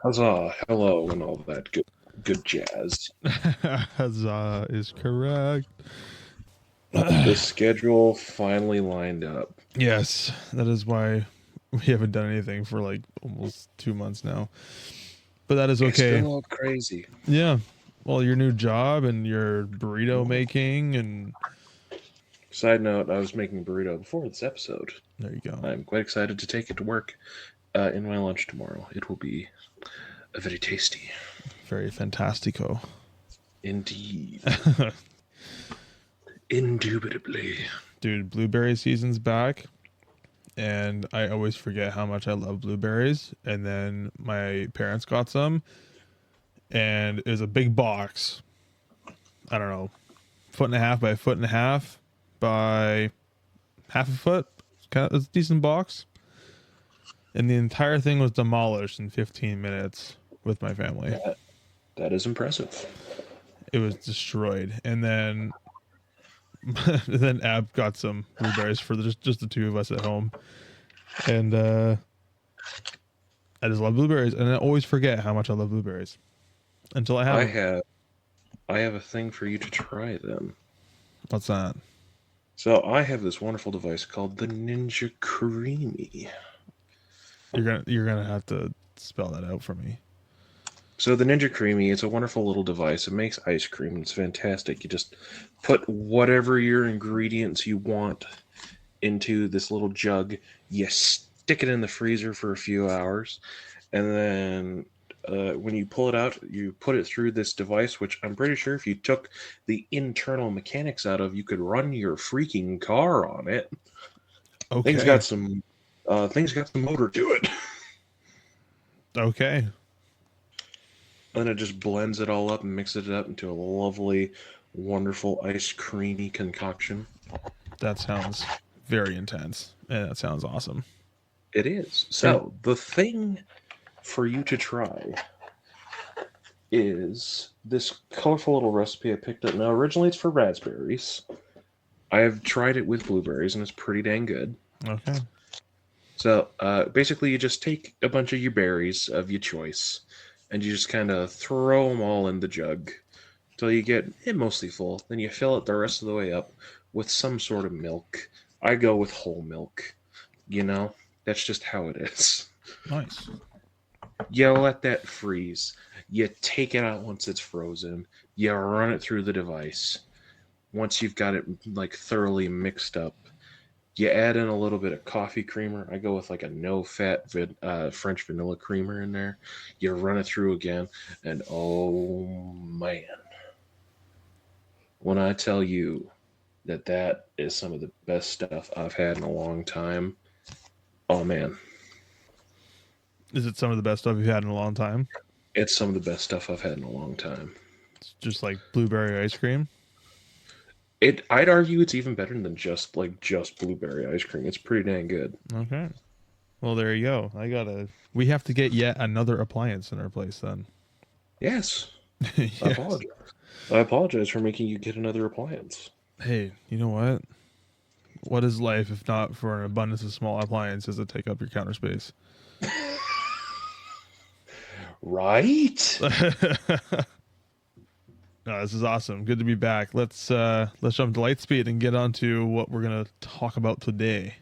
Huzzah, hello, and all that good jazz. Huzzah is correct. The schedule finally lined up. Yes, that is why we haven't done anything for like almost 2 months now. But that is It's okay. been all crazy. Yeah. Well, your new job and your burrito making, and Side note, I was making a burrito before this episode. there you go. I'm quite excited to take it to work in my lunch tomorrow. It will be very tasty. Very fantastico. Indeed. Indubitably. Dude, blueberry season's back, and I always forget how much I love blueberries. And then my parents got some, and it was a big box. I don't know, 1.5 by 1.5 by half a foot. It's a decent box. And the entire thing was demolished in 15 minutes with my family. That is impressive. It was destroyed. And then Ab got some blueberries for just the two of us at home. And I just love blueberries, and I always forget how much I love blueberries until I have them. I have a thing for you to try then. What's that? So I have this wonderful device called the Ninja Creamy. You're gonna have to spell that out for me. So the Ninja Creamy, it's a wonderful little device. It makes ice cream. It's fantastic. You just put whatever your ingredients you want into this little jug. You stick it in the freezer for a few hours, and then when you pull it out, you put it through this device, which I'm pretty sure if you took the internal mechanics out of, you could run your freaking car on it. Okay. Things got some motor to it. Okay. And it just blends it all up and mixes it up into a lovely, wonderful ice creamy concoction. That sounds very intense, and that sounds awesome. It is. So the thing for you to try is this colorful little recipe I picked up. Now, originally it's for raspberries. I have tried it with blueberries, and it's pretty dang good. Okay. So basically, you just take a bunch of your berries of your choice, and you just kind of throw them all in the jug until you get it mostly full. Then you fill it the rest of the way up with some sort of milk. I go with whole milk. You know, that's just how it is. Nice. You let that freeze. You take it out once it's frozen. You run it through the device. Once you've got it like thoroughly mixed up, you add in a little bit of coffee creamer. I go with like a no-fat French vanilla creamer in there. You run it through again, and oh man, when I tell you that is some of the best stuff I've had in a long time, oh man. Is it some of the best stuff you've had in a long time? It's some of the best stuff I've had in a long time. It's just like blueberry ice cream. I'd argue it's even better than just blueberry ice cream. It's pretty dang good. Okay. Well, there you go. We have to get yet another appliance in our place then. Yes. Yes. I apologize for making you get another appliance. Hey, you know what? What is life if not for an abundance of small appliances that take up your counter space? Right? No, this is awesome. Good to be back. Let's jump to Lightspeed and get on to what we're gonna talk about today.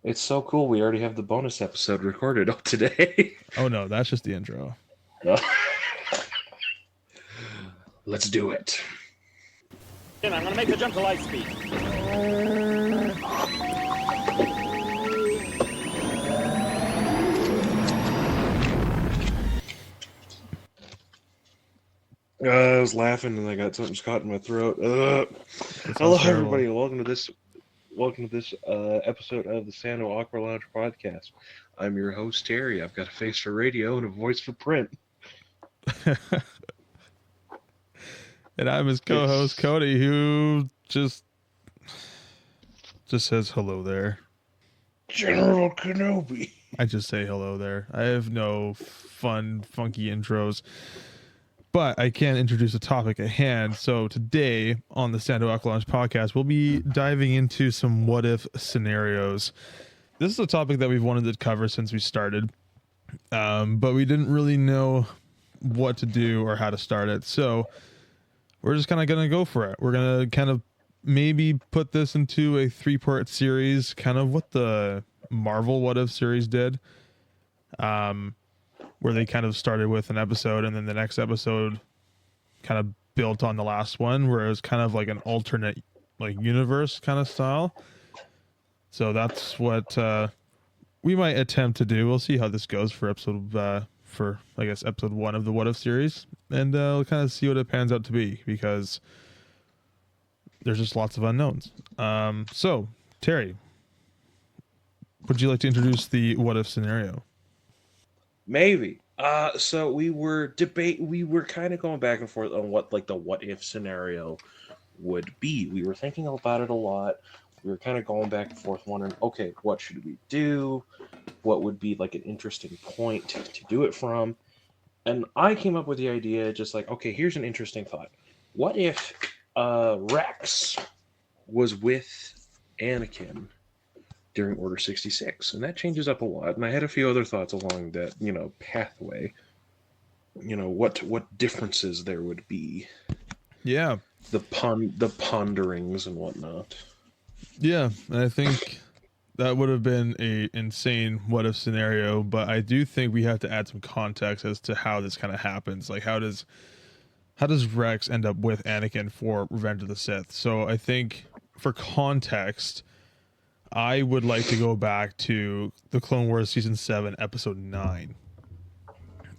It's so cool. We already have the bonus episode recorded up today. Oh no, that's just the intro. Let's do it. I'm going to make the jump to light speed. I was laughing and I got something caught in my throat. Hello, everybody. Welcome to this episode of the Sando Aqua Lounge Podcast. I'm your host, Terry. I've got a face for radio and a voice for print. And I'm his co-host, Cody, who just says hello there. General Kenobi. I just say hello there. I have no fun, funky intros. But I can introduce a topic at hand. So today on the Sando Aqua Lounge Podcast, we'll be diving into some what-if scenarios. This is a topic that we've wanted to cover since we started. But we didn't really know what to do or how to start it. So we're just kind of going to go for it. We're going to kind of maybe put this into a 3-part series, kind of what the Marvel What If series did, where they kind of started with an episode and then the next episode kind of built on the last one, where it was kind of like an alternate like universe kind of style. So that's what we might attempt to do. We'll see how this goes for episode episode 1 of the What If series, and we'll kind of see what it pans out to be, because there's just lots of unknowns. So Terry, would you like to introduce the What If scenario? Maybe. So we were kind of going back and forth on what like the what if scenario would be. We were thinking about it a lot. We were kind of going back and forth wondering, okay, what should we do? What would be like an interesting point to do it from? And I came up with the idea, just like, okay, here's an interesting thought. What if Rex was with Anakin during Order 66? And that changes up a lot. And I had a few other thoughts along that, pathway. What differences there would be. Yeah. The ponderings and whatnot. Yeah, and I think that would have been a insane what if scenario, but I do think we have to add some context as to how this kind of happens. Like, how does Rex end up with Anakin for Revenge of the Sith? So I think for context, I would like to go back to the Clone Wars Season 7, Episode 9.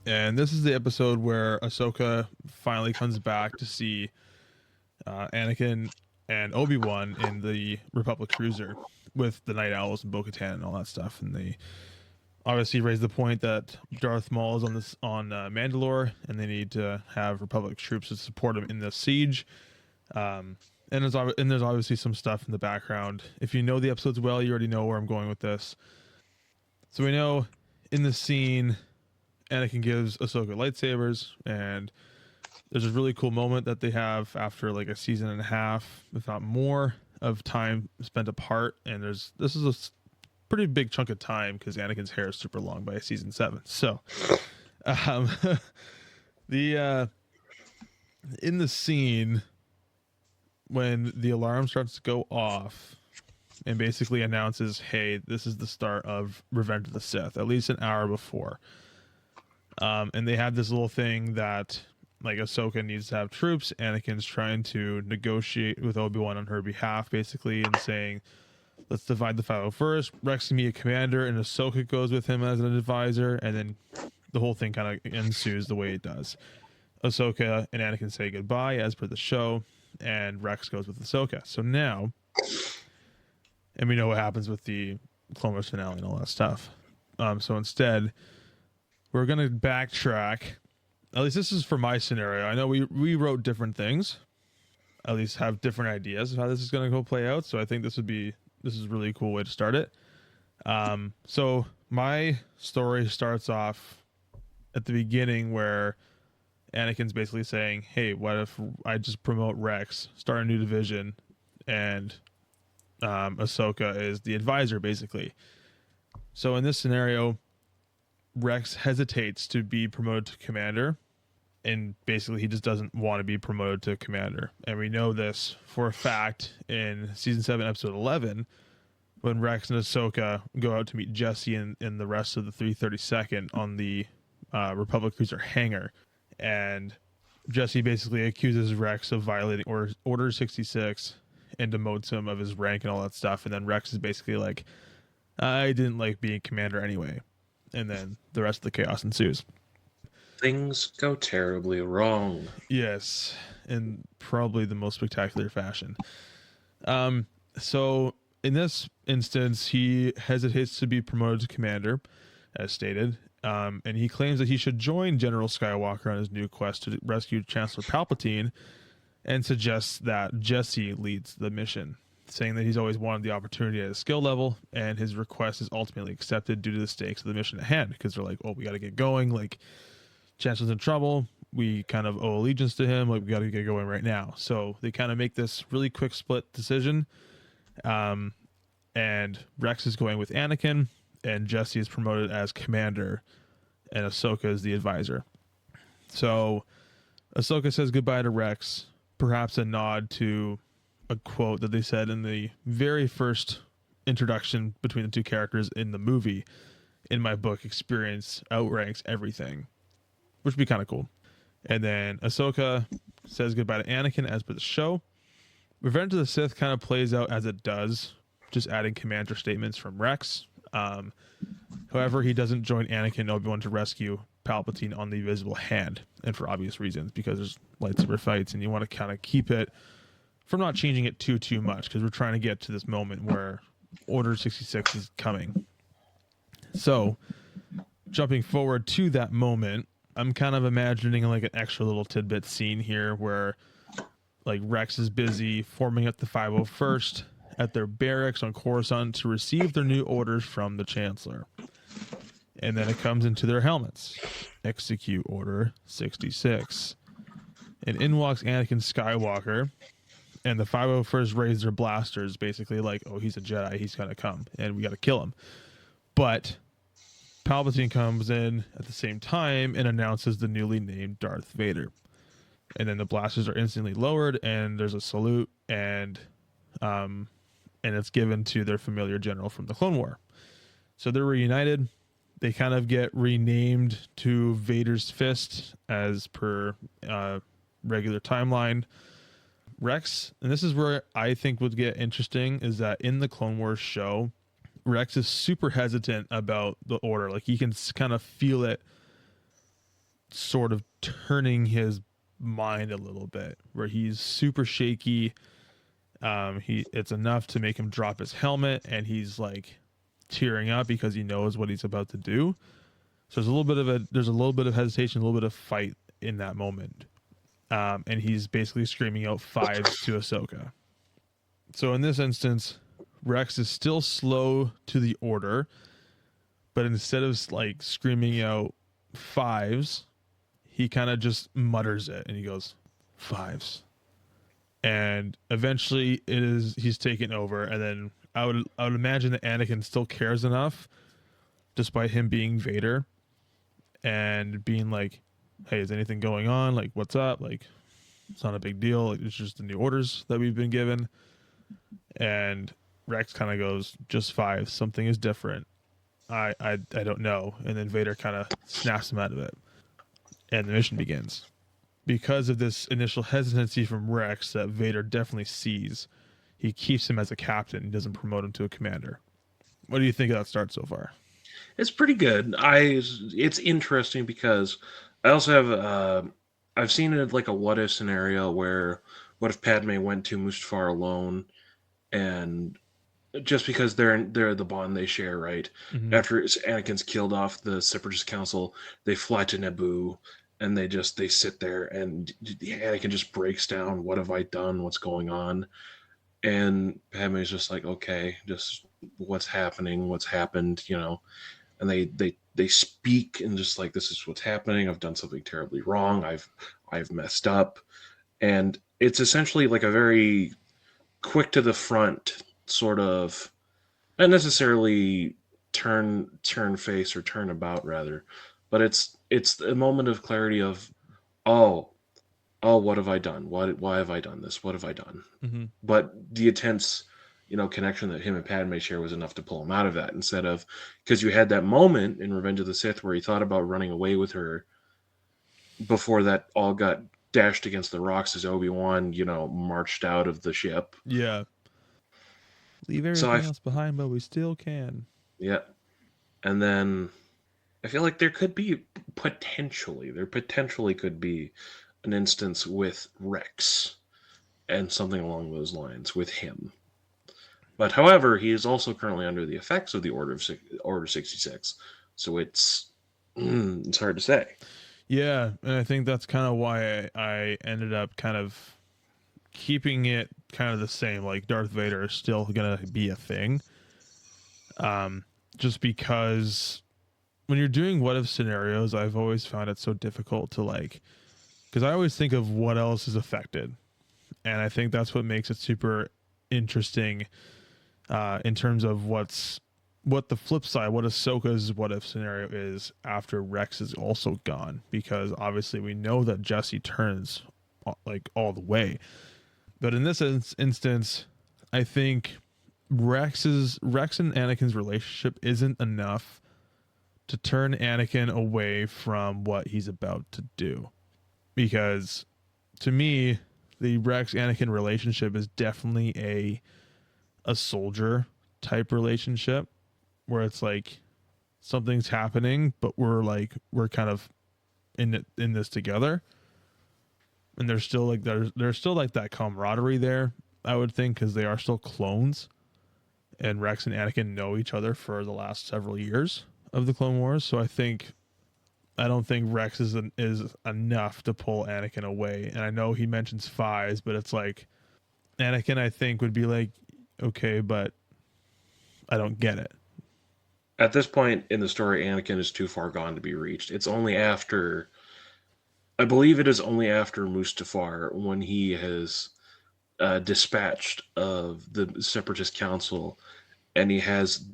And this is the episode where Ahsoka finally comes back to see Anakin and Obi-Wan in the Republic cruiser with the Night Owls and Bo-Katan and all that stuff. And they obviously raise the point that Darth Maul is on Mandalore, and they need to have Republic troops to support him in the siege. And there's obviously some stuff in the background. If you know the episodes well, you already know where I'm going with this. So we know in the scene, Anakin gives Ahsoka lightsabers, and there's a really cool moment that they have after like a season and a half, if not more, of time spent apart. And this is a pretty big chunk of time, because Anakin's hair is super long by season 7. So, in the scene when the alarm starts to go off and basically announces, hey, this is the start of Revenge of the Sith, at least an hour before. And they have this little thing that like Ahsoka needs to have troops. Anakin's trying to negotiate with Obi-Wan on her behalf, basically, and saying, let's divide the 501st. Rex can be a commander, and Ahsoka goes with him as an advisor, and then the whole thing kind of ensues the way it does. Ahsoka and Anakin say goodbye, as per the show, and Rex goes with Ahsoka. So now, and we know what happens with the Clone Wars finale and all that stuff. So instead, we're going to backtrack. At least this is for my scenario. I know we wrote different things. At least have different ideas of how this is going to go play out. So I think this is really a cool way to start it. So my story starts off at the beginning where Anakin's basically saying, hey, what if I just promote Rex, start a new division, and Ahsoka is the advisor, basically. So in this scenario, Rex hesitates to be promoted to commander, and basically he just doesn't want to be promoted to commander. And we know this for a fact in season 7, episode 11, when Rex and Ahsoka go out to meet Jesse and the rest of the 332nd on the Republic cruiser hangar. And Jesse basically accuses Rex of violating Order 66 and demotes him of his rank and all that stuff. And then Rex is basically like, I didn't like being commander anyway. And then the rest of the chaos ensues. Things go terribly wrong. Yes, in probably the most spectacular fashion. So in this instance, he hesitates to be promoted to commander, as stated, and he claims that he should join General Skywalker on his new quest to rescue Chancellor Palpatine, and suggests that Jesse leads the mission, saying that he's always wanted the opportunity at a skill level, and his request is ultimately accepted due to the stakes of the mission at hand, because they're like, oh, we got to get going, like, Chancellor's in trouble, we kind of owe allegiance to him, like, we got to get going right now. So they kind of make this really quick split decision, and Rex is going with Anakin, and Jesse is promoted as commander, and Ahsoka is the advisor. So Ahsoka says goodbye to Rex, perhaps a nod to a quote that they said in the very first introduction between the two characters in the movie. In my book, experience outranks everything, which would be kind of cool. And then Ahsoka says goodbye to Anakin as per the show. Revenge of the Sith kind of plays out as it does, just adding commander statements from Rex. However, he doesn't join Anakin and Obi-Wan to rescue Palpatine on the Invisible Hand, and for obvious reasons, because there's lightsaber fights and you want to kind of keep it from not changing it too much, because we're trying to get to this moment where Order 66 is coming. So, jumping forward to that moment, I'm kind of imagining like an extra little tidbit scene here where like Rex is busy forming up the 501st at their barracks on Coruscant to receive their new orders from the Chancellor. And then it comes into their helmets. Execute Order 66. And in walks Anakin Skywalker, and the 501st raise their blasters, basically like, oh, he's a Jedi, he's gonna come, and we gotta kill him. But Palpatine comes in at the same time and announces the newly named Darth Vader. And then the blasters are instantly lowered, and there's a salute, and it's given to their familiar general from the Clone War. So they're reunited. They kind of get renamed to Vader's Fist as per regular timeline. Rex, and this is where I think would get interesting, is that in the Clone Wars show, Rex is super hesitant about the Order. Like, he can kind of feel it sort of turning his mind a little bit, where he's super shaky. It's enough to make him drop his helmet, and he's like tearing up because he knows what he's about to do. So there's a little bit of hesitation, a little bit of fight in that moment. And he's basically screaming out fives to Ahsoka. So in this instance, Rex is still slow to the order, but instead of like screaming out fives, he kind of just mutters it and he goes, fives. And eventually he's taken over. And then I would imagine that Anakin still cares enough, despite him being Vader, and being like, hey, is anything going on? Like, what's up? Like, it's not a big deal. Like, it's just the new orders that we've been given. And Rex kind of goes, just five. Something is different. I don't know. And then Vader kind of snaps him out of it. And the mission begins. Because of this initial hesitancy from Rex that Vader definitely sees, he keeps him as a captain and doesn't promote him to a commander. What do you think of that start so far? It's pretty good. It's interesting because I also have I've seen it like a what if scenario where what if Padme went to Mustafar alone, and just because they're the bond they share, right? Mm-hmm. After Anakin's killed off the Separatist Council, they fly to Naboo, and they sit there, and Anakin just breaks down. What have I done? What's going on? And Padme's just like, okay, just what's happening? What's happened? You know, and they speak and just like, this is what's happening. I've done something terribly wrong. I've messed up, and it's essentially like a very quick to the front sort of, not necessarily turn face or turn about rather, but it's a moment of clarity of, oh, what have I done? Why have I done this? What have I done? Mm-hmm. But the intense, connection that him and Padme share was enough to pull him out of that, instead of, because you had that moment in Revenge of the Sith where he thought about running away with her before that all got dashed against the rocks as Obi-Wan, marched out of the ship. Yeah. Leave everything else behind, but we still can. Yeah. And then I feel like there potentially could be an instance with Rex and something along those lines with him. But however, he is also currently under the effects of the Order 66. So it's hard to say. Yeah, and I think that's kind of why I ended up kind of keeping it kind of the same. Like, Darth Vader is still going to be a thing. Just because when you're doing what if scenarios, I've always found it so difficult to because I always think of what else is affected. And I think that's what makes it super interesting in terms of what's what the flip side, what Ahsoka's what if scenario is after Rex is also gone, because obviously we know that Jesse turns like all the way, but in this instance, I think Rex and Anakin's relationship isn't enough to turn Anakin away from what he's about to do, because to me, the Rex Anakin relationship is definitely a soldier type relationship, where it's like something's happening, but we're kind of in this together, and there's still like that camaraderie there, I would think, because they are still clones, and Rex and Anakin know each other for the last several years of the Clone Wars. So I don't think Rex is enough to pull Anakin away. And I know he mentions Fives, but it's like Anakin, I think, would be like, okay, but I don't get it. At this point in the story, Anakin is too far gone to be reached. It's only after, I believe it is only after Mustafar, when he has dispatched of the Separatist Council, and he has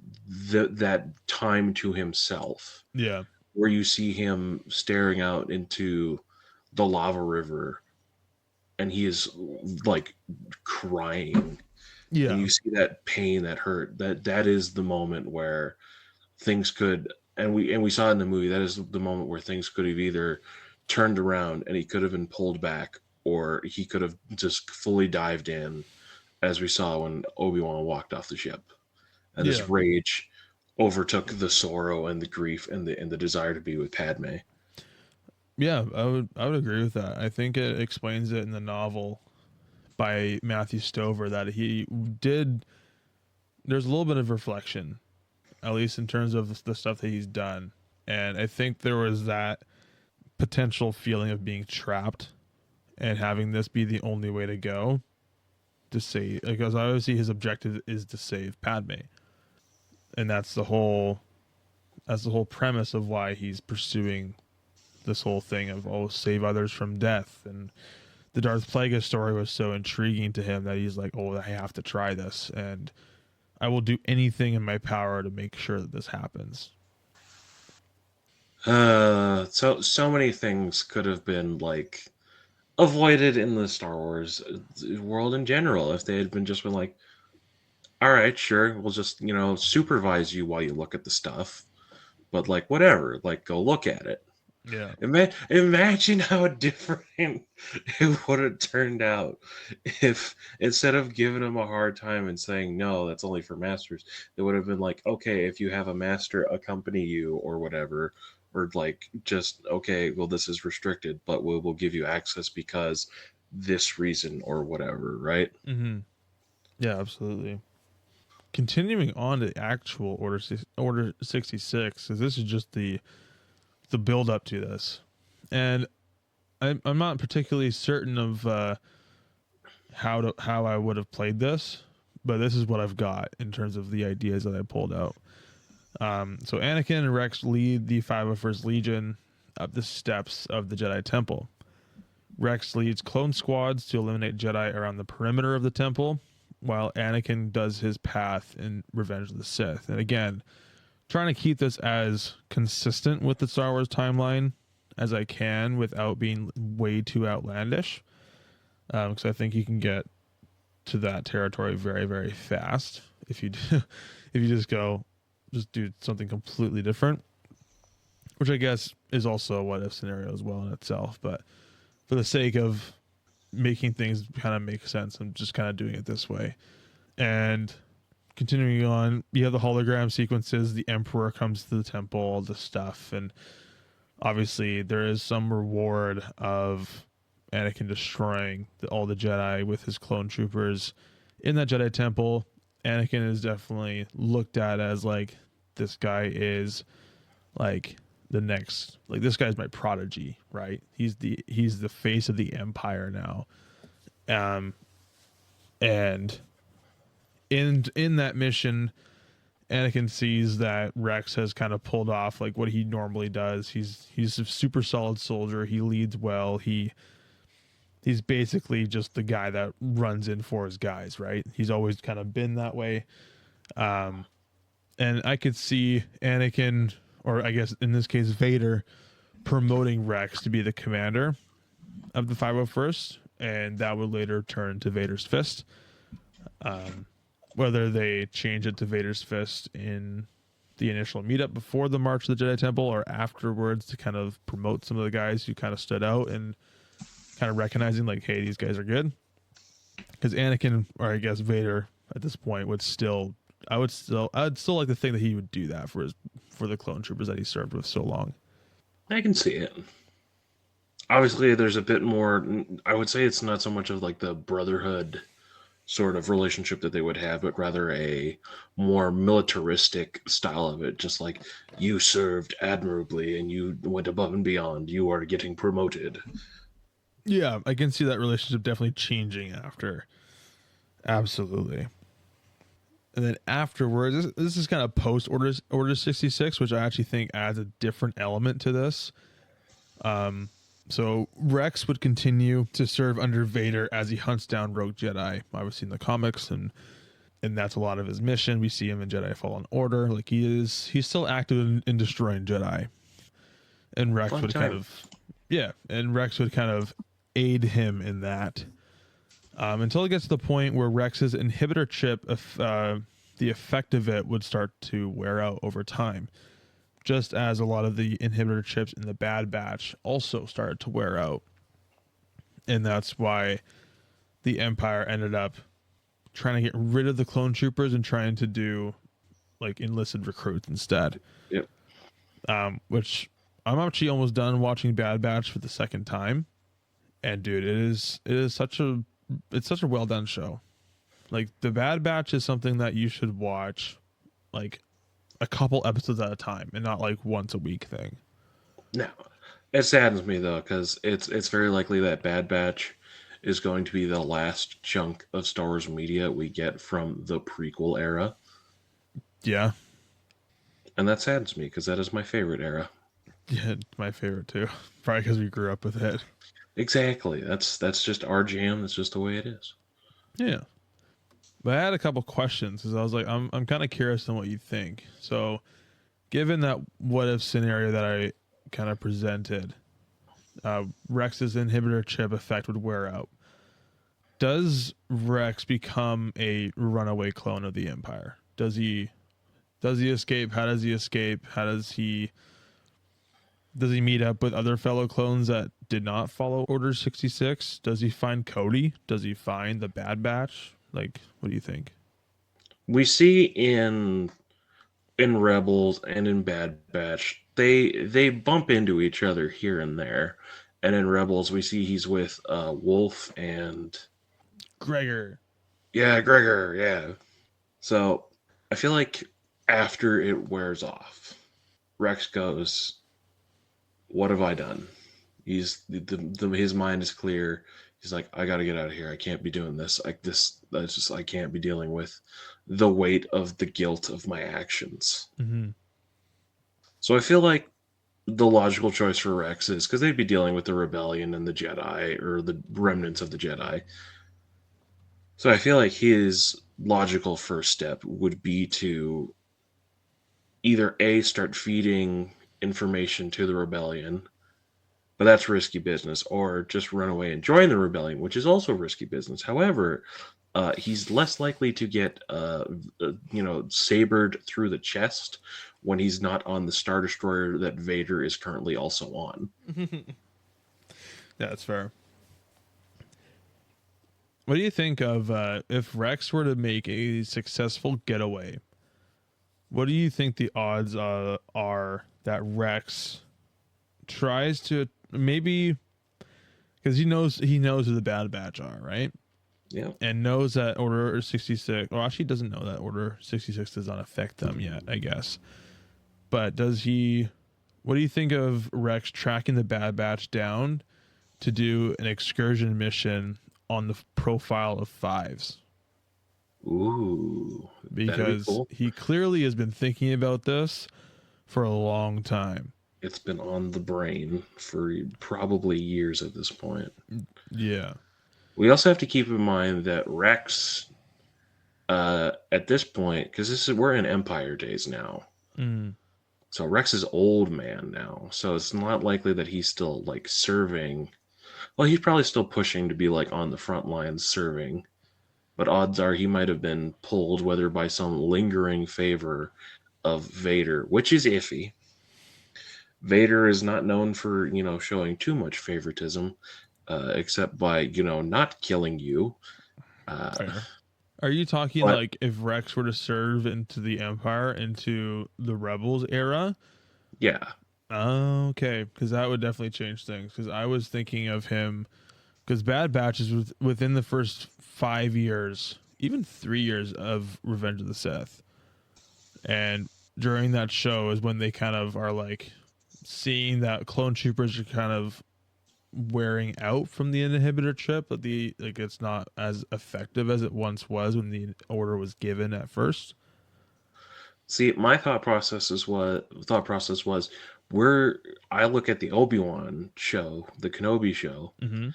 that time to himself. Yeah. Where you see him staring out into the lava river, and he is like crying. Yeah. And you see that pain, that hurt. That is the moment where things could, and we saw in the movie, that is the moment where things could have either turned around and he could have been pulled back, or he could have just fully dived in, as we saw when Obi-Wan walked off the ship. And this rage overtook the sorrow and the grief and the desire to be with Padme. Yeah, I would agree with that. I think it explains it in the novel by Matthew Stover that there's a little bit of reflection, at least in terms of the stuff that he's done. And I think there was that potential feeling of being trapped and having this be the only way to go to save, because obviously his objective is to save Padme. And that's the whole premise of why he's pursuing this whole thing of, save others from death. And the Darth Plagueis story was so intriguing to him that he's like, I have to try this, and I will do anything in my power to make sure that this happens. So many things could have been like avoided in the Star Wars world in general if they had been like, all right, sure, we'll just, supervise you while you look at the stuff, but like, whatever, like, go look at it. Yeah. Imagine how different it would have turned out if, instead of giving him a hard time and saying, no, that's only for masters, it would have been like, okay, if you have a master accompany you or whatever, or like, just, okay, well, this is restricted, but we'll give you access because this reason or whatever, right? Mm-hmm. Yeah, absolutely. Continuing on to the actual Order 66, because this is just the build up to this, and I'm not particularly certain of how I would have played this, but this is what I've got in terms of the ideas that I pulled out. So Anakin and Rex lead the 501st Legion up the steps of the Jedi Temple. Rex leads clone squads to eliminate Jedi around the perimeter of the temple, while Anakin does his path in Revenge of the Sith. And again, trying to keep this as consistent with the Star Wars timeline as I can without being way too outlandish, because I think you can get to that territory very, very fast if you just do something completely different, which I guess is also a what if scenario as well in itself. But for the sake of making things kind of make sense, I'm just kind of doing it this way. And continuing on, you have the hologram sequences, the Emperor comes to the temple, all this stuff, and obviously there is some reward of Anakin destroying all the Jedi with his clone troopers in that Jedi temple. Anakin is definitely looked at as like, this guy is like the next, like, this guy's my prodigy, right? He's the face of the Empire now. And in that mission, Anakin sees that Rex has kind of pulled off like what he normally does. He's a super solid soldier. He leads well. He's basically just the guy that runs in for his guys, right? He's always kind of been that way. And I could see Anakin, or I guess in this case Vader, promoting Rex to be the commander of the 501st, and that would later turn to Vader's Fist. Whether they change it to Vader's Fist in the initial meetup before the March of the Jedi Temple or afterwards to kind of promote some of the guys who kind of stood out and kind of recognizing like, hey, these guys are good. Because Anakin, or I guess Vader at this point would still, I'd still like to think that he would do that for the clone troopers that he served with so long. I can see it. Obviously, there's a bit more. I would say it's not so much of like the brotherhood sort of relationship that they would have, but rather a more militaristic style of it. Just like, you served admirably and you went above and beyond. You are getting promoted. Yeah, I can see that relationship definitely changing after. Absolutely. And then afterwards, this is kind of post Order 66, which I actually think adds a different element to this. So Rex would continue to serve under Vader as he hunts down rogue Jedi, obviously in the comics, and that's a lot of his mission. We see him in Jedi Fallen Order, like he's still active in destroying Jedi, and Rex would kind of aid him in that until it gets to the point where Rex's inhibitor chip, the effect of it would start to wear out over time. Just as a lot of the inhibitor chips in the Bad Batch also started to wear out. And that's why the Empire ended up trying to get rid of the clone troopers and trying to do like enlisted recruits instead. Yep. Which I'm actually almost done watching Bad Batch for the second time. And dude, it is such a well done show. Like the Bad Batch is something that you should watch like a couple episodes at a time and not like once a week thing. No, it saddens me though, because it's very likely that Bad Batch is going to be the last chunk of Star Wars media we get from the prequel era. Yeah. And that saddens me because that is my favorite era. Yeah, my favorite too. Probably because we grew up with it. Exactly. That's just our jam. That's just the way it is. Yeah. But I had a couple questions because I was like, I'm kind of curious on what you think. So, given that what if scenario that I kind of presented, Rex's inhibitor chip effect would wear out. Does Rex become a runaway clone of the Empire? Does he escape? How does he escape? How does he meet up with other fellow clones that did not follow Order 66? Does he find Cody? Does he find the Bad Batch? Like, what do you think? We see in Rebels and in Bad Batch, they bump into each other here and there. And in Rebels, we see he's with Wolf and Gregor. Yeah, Gregor, yeah. So I feel like after it wears off, Rex goes, what have I done? His mind is clear. He's like, I got to get out of here. I can't be doing this. I can't be dealing with the weight of the guilt of my actions. Mm-hmm. So I feel like the logical choice for Rex is, because they'd be dealing with the rebellion and the Jedi, or the remnants of the Jedi. So I feel like his logical first step would be to either A, start feeding information to the rebellion, but that's risky business, or just run away and join the rebellion, which is also risky business. However, he's less likely to get sabered through the chest when he's not on the Star Destroyer that Vader is currently also on. Yeah, that's fair. What do you think of if Rex were to make a successful getaway? What do you think the odds are that Rex tries to, maybe because he knows who the Bad Batch are, right? Yeah. And knows that Order 66, or actually doesn't know that Order 66 does not affect them yet, I guess. But what do you think of Rex tracking the Bad Batch down to do an excursion mission on the profile of Fives? Ooh. Because cool. He clearly has been thinking about this for a long time. It's been on the brain for probably years at this point. Yeah. We also have to keep in mind that Rex at this point, because we're in Empire days now. Mm. So Rex is old man now, so it's not likely that he's still like serving. Well, he's probably still pushing to be like on the front lines serving, but odds are he might have been pulled, whether by some lingering favor of Vader, which is iffy. Vader is not known for, showing too much favoritism, except by, not killing you. Fair. Are you talking but- like if Rex were to serve into the Empire, into the Rebels era? Yeah. Oh, okay, because that would definitely change things. Because I was thinking of him, because Bad Batch is within the first 5 years, even 3 years of Revenge of the Sith, and during that show is when they kind of are like seeing that clone troopers are kind of wearing out from the inhibitor chip, but it's not as effective as it once was when the order was given at first. See, my thought process was where I look at the Obi-Wan show, the Kenobi show, Mm-hmm.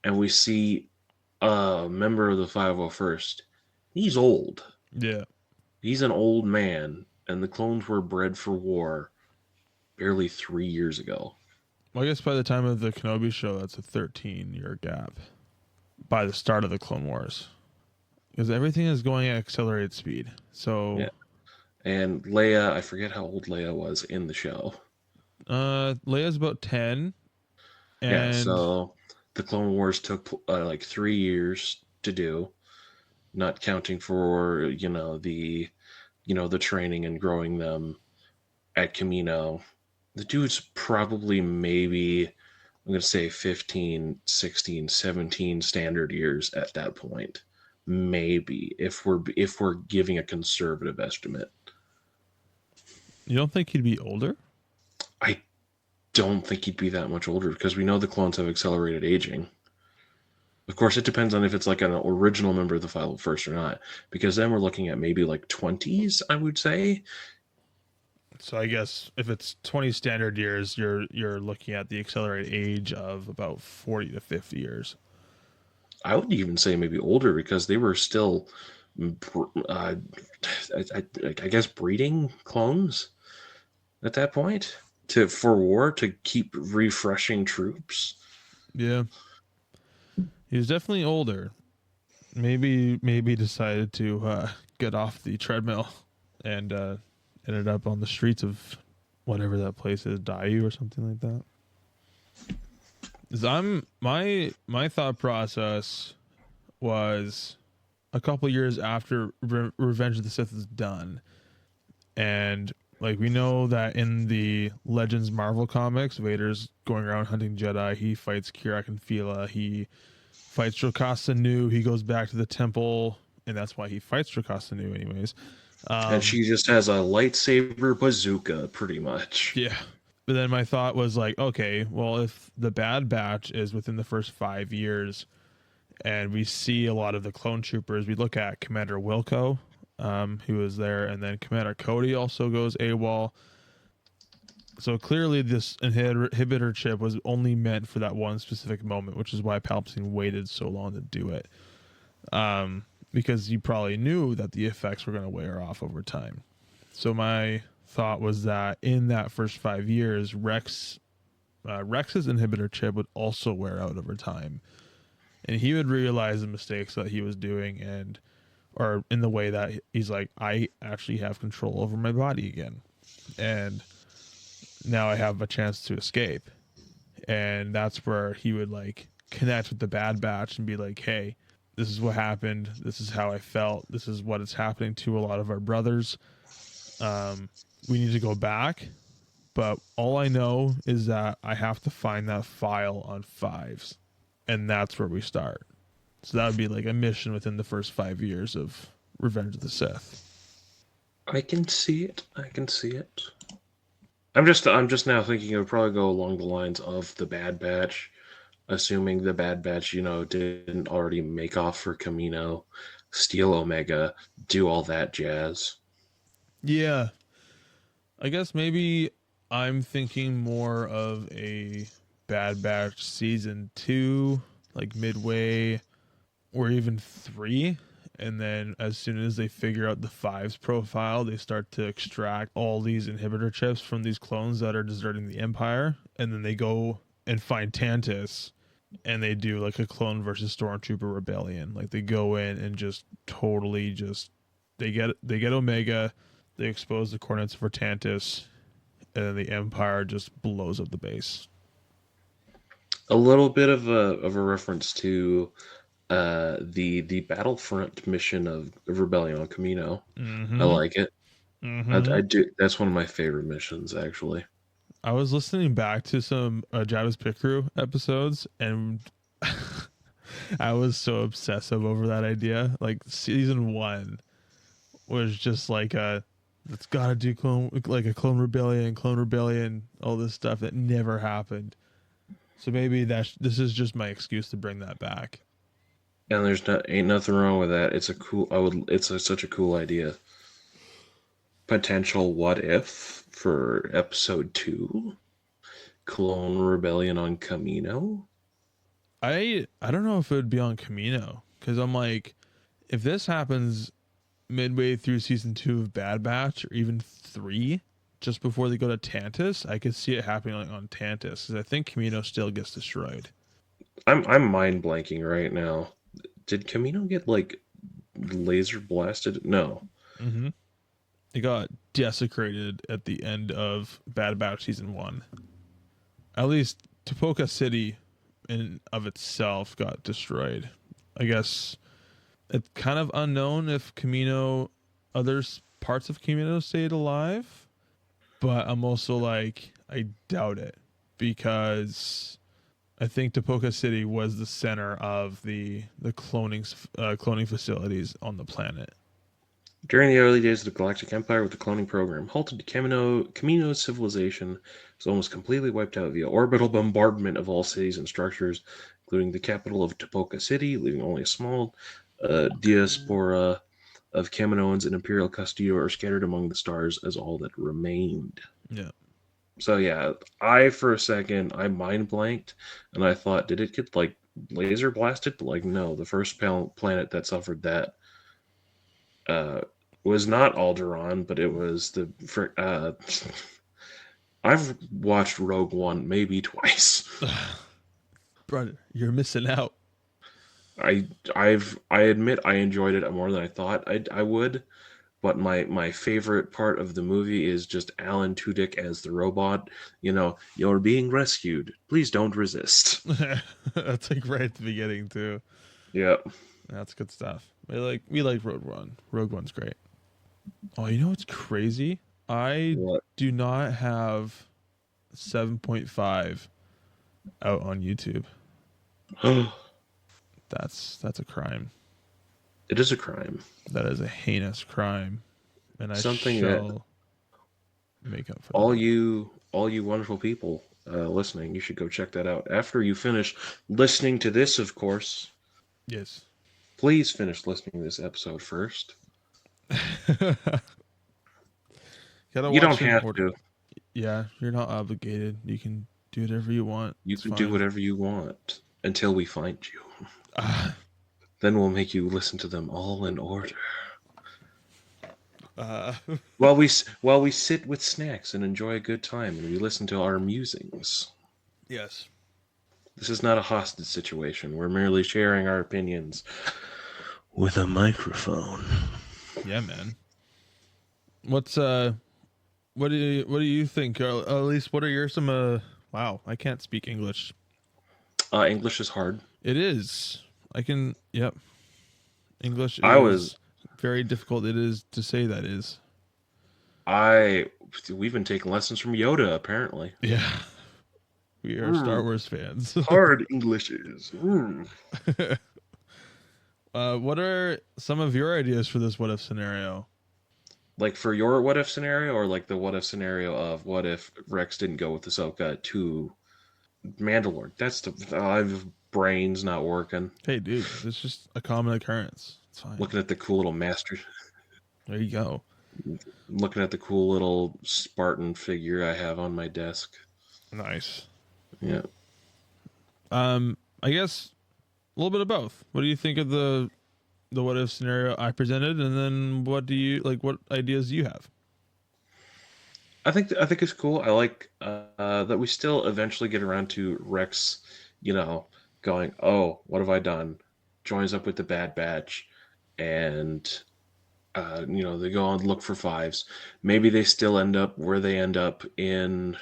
and we see a member of the 501st. He's old. Yeah. He's an old man, and the clones were bred for war barely 3 years ago. Well, I guess by the time of the Kenobi show, that's a 13-year gap by the start of the Clone Wars, because everything is going at accelerated speed. So, Yeah. And Leia, I forget how old Leia was in the show. Leia's about 10. And Yeah, so the Clone Wars took like 3 years to do, not counting for, the training and growing them at Camino. The dude's probably maybe, I'm going to say 15, 16, 17 standard years at that point. Maybe, if we're giving a conservative estimate. You don't think he'd be older? I don't think he'd be that much older, because we know the clones have accelerated aging. Of course, it depends on if it's like an original member of the 501st or not, because then we're looking at maybe like 20s, I would say. So I guess if it's 20 standard years, you're looking at the accelerated age of about 40 to 50 years. I would even say maybe older, because they were still, I guess, breeding clones at that point for war, to keep refreshing troops. Yeah. He was definitely older. Maybe decided to get off the treadmill and ended up on the streets of whatever that place is, Dayu or something like that. 'Cause my thought process was a couple years after Revenge of the Sith is done, and like we know that in the Legends Marvel comics, Vader's going around hunting Jedi. He fights Kirak and Fila. He fights Jocasta Nu. He goes back to the temple, and that's why he fights Jocasta Nu anyways. And she just has a lightsaber bazooka, pretty much. Yeah. But then my thought was like, okay, well, if the Bad Batch is within the first 5 years and we see a lot of the clone troopers, we look at Commander Wilco, who was there, and then Commander Cody also goes AWOL. So clearly this inhibitor chip was only meant for that one specific moment, which is why Palpatine waited so long to do it. Because you probably knew that the effects were going to wear off over time. So my thought was that in that first 5 years, Rex's inhibitor chip would also wear out over time, and he would realize the mistakes that he was doing, or in the way that he's like, I actually have control over my body again, and now I have a chance to escape. And that's where he would like connect with the Bad Batch and be like, hey, this is what happened. This is how I felt. This is what is happening to a lot of our brothers. We need to go back. But all I know is that I have to find that file on Fives. And that's where we start. So that would be like a mission within the first 5 years of Revenge of the Sith. I can see it. I'm just now thinking it would probably go along the lines of the Bad Batch, assuming the Bad Batch, didn't already make off for Camino, steal Omega, do all that jazz. Yeah. I guess maybe I'm thinking more of a Bad Batch season 2, like midway, or even 3. And then as soon as they figure out the 5's profile, they start to extract all these inhibitor chips from these clones that are deserting the Empire. And then they go and find Tantus, and they do like a clone versus Stormtrooper rebellion. Like they go in and just totally just they get Omega, they expose the coordinates for Tantus, and then the Empire just blows up the base. A little bit of a reference to the Battlefront mission of Rebellion on Camino. Mm-hmm. I like it. Mm-hmm. I do. That's one of my favorite missions, actually. I was listening back to some Jabba's Pit Crew episodes, and I was so obsessive over that idea. Like season 1 was just like it's gotta do clone rebellion, all this stuff that never happened. So maybe this is just my excuse to bring that back. And ain't nothing wrong with that. It's such a cool idea. Potential what if for episode 2, Clone Rebellion on Camino. I don't know if it would be on Camino, because I'm like, if this happens midway through season 2 of Bad Batch, or even 3, just before they go to Tantus, I could see it happening like on Tantus, because I think Camino still gets destroyed. I'm mind blanking right now. Did Camino get like laser blasted? No. Mm-hmm. It got desecrated at the end of Bad Batch season 1. At least Topoka City in of itself got destroyed. I guess it's kind of unknown if other parts of Camino stayed alive, but I'm also like, I doubt it, because I think Topoka City was the center of the cloning facilities on the planet. During the early days of the Galactic Empire, with the cloning program halted, Camino's civilization was almost completely wiped out via orbital bombardment of all cities and structures, including the capital of Topoka City, leaving only a small diaspora of Kaminoans in Imperial custody are scattered among the stars as all that remained. Yeah. So yeah, for a second, I mind blanked, and I thought, did it get like laser blasted? But like, no, the first planet that suffered that was not Alderaan, but it was I've watched Rogue One maybe twice. Brother, you're missing out. I admit I enjoyed it more than I thought I would, but my favorite part of the movie is just Alan Tudyk as the robot. You know, you're being rescued. Please don't resist. That's like right at the beginning too. Yeah, that's good stuff. We like Rogue One. Rogue One's great. Oh, you know what's crazy? I do not have 7.5 out on YouTube. That's a crime. It is a crime. That is a heinous crime, and I shall make up for all that. you wonderful people listening. You should go check that out after you finish listening to this, of course. Yes. Please finish listening to this episode first. You don't have to. Yeah, you're not obligated. You can do whatever you want. You can do whatever you want until we find you. Then we'll make you listen to them all in order. While we sit with snacks and enjoy a good time, and we listen to our musings. Yes. This is not a hostage situation. We're merely sharing our opinions with a microphone. Yeah, man. What do you think? Or at least what are your some wow, I can't speak English. English is hard. It is. Yep. English is very difficult. It is to say that is. We've been taking lessons from Yoda, apparently. Yeah. We are Star Wars fans. Hard English is. What are some of your ideas for this what if scenario? Like for your what if scenario, or like the what if scenario of what if Rex didn't go with Ahsoka to Mandalore? That's I've brains not working. Hey, dude, it's just a common occurrence. It's fine. Looking at the cool little master. There you go. Looking at the cool little Spartan figure I have on my desk. Nice. Yeah. I guess a little bit of both. What do you think of the the what if scenario I presented, and then what ideas do you have? I think it's cool. I like that we still eventually get around to Rex, going, "Oh, what have I done?" Joins up with the Bad Batch, and they go on look for fives. Maybe they still end up where they end up in